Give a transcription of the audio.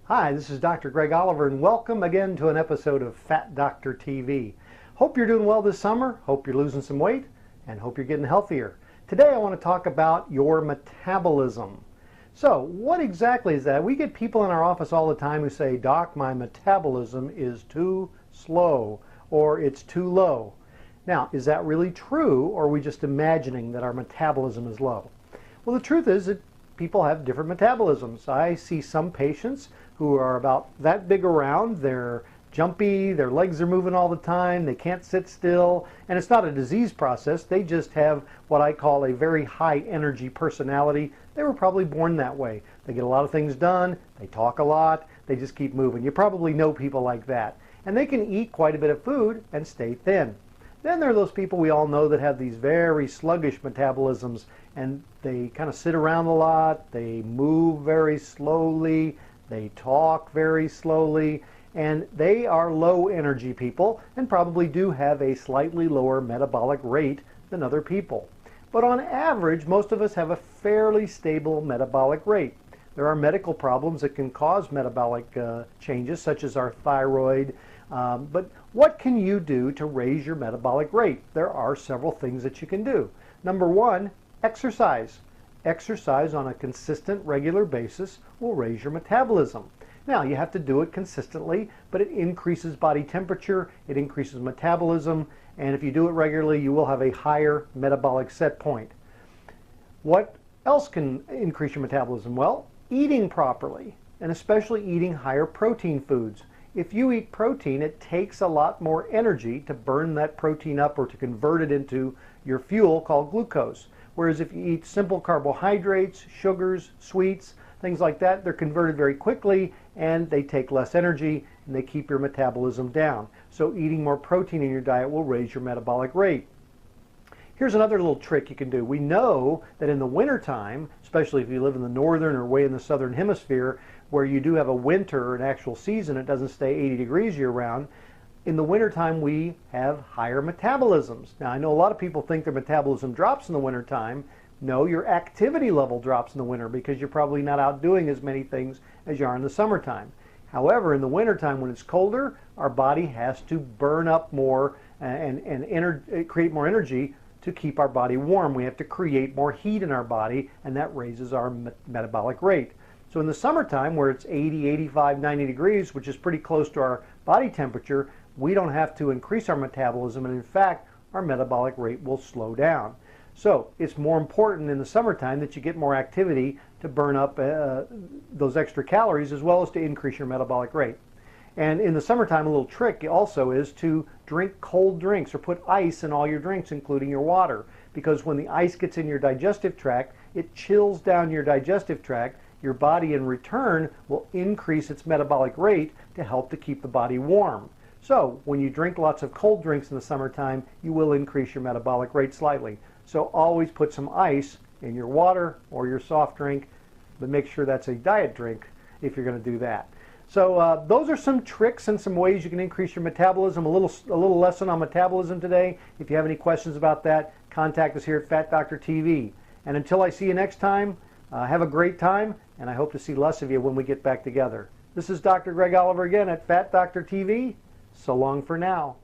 Hi, this is Dr. Greg Oliver, and welcome again to an episode of Fat Doctor TV. Hope you're doing well this summer, hope you're losing some weight, and hope you're getting healthier. Today I want to talk about your metabolism. So, what exactly is that? We get people in our office all the time who say, Doc, my metabolism is too slow, or it's too low. Now, is that really true, or are we just imagining that our metabolism is low? Well, the truth is that people have different metabolisms. I see some patients who are about that big around. They're jumpy, their legs are moving all the time, they can't sit still, and it's not a disease process. They just have what I call a very high energy personality. They were probably born that way. They get a lot of things done, they talk a lot, they just keep moving. You probably know people like that. And they can eat quite a bit of food and stay thin. Then there are those people we all know that have these very sluggish metabolisms, and they kind of sit around a lot, they move very slowly, they talk very slowly, and they are low energy people and probably do have a slightly lower metabolic rate than other people. But on average, most of us have a fairly stable metabolic rate. There are medical problems that can cause metabolic changes, such as our thyroid. But what can you do to raise your metabolic rate? There are several things that you can do. Number one, exercise. Exercise on a consistent, regular basis will raise your metabolism. Now, you have to do it consistently, but it increases body temperature, it increases metabolism, and if you do it regularly, you will have a higher metabolic set point. What else can increase your metabolism? Well, eating properly, and especially eating higher protein foods. If you eat protein, it takes a lot more energy to burn that protein up or to convert it into your fuel called glucose. Whereas if you eat simple carbohydrates, sugars, sweets, things like that, they're converted very quickly and they take less energy and they keep your metabolism down. So eating more protein in your diet will raise your metabolic rate. Here's another little trick you can do. We know that in the wintertime, especially if you live in the northern or way in the southern hemisphere, where you do have a winter, an actual season, it doesn't stay 80 degrees year round. In the wintertime, we have higher metabolisms. Now, I know a lot of people think their metabolism drops in the wintertime. No, your activity level drops in the winter because you're probably not out doing as many things as you are in the summertime. However, in the wintertime when it's colder, our body has to burn up more and create more energy to keep our body warm. We have to create more heat in our body, and that raises our metabolic rate. So in the summertime, where it's 80, 85, 90 degrees, which is pretty close to our body temperature, we don't have to increase our metabolism, and in fact, our metabolic rate will slow down. So it's more important in the summertime that you get more activity to burn up those extra calories as well as to increase your metabolic rate. And in the summertime, a little trick also is to drink cold drinks or put ice in all your drinks, including your water, because when the ice gets in your digestive tract, it chills down your digestive tract. Your body in return will increase its metabolic rate to help to keep the body warm. So when you drink lots of cold drinks in the summertime, you will increase your metabolic rate slightly. So always put some ice in your water or your soft drink, but make sure that's a diet drink if you're going to do that. So those are some tricks and some ways you can increase your metabolism. A little lesson on metabolism today. If you have any questions about that, contact us here at Fat Doctor TV. And until I see you next time, have a great time, and I hope to see less of you when we get back together. This is Dr. Greg Oliver again at Fat Doctor TV. So long for now.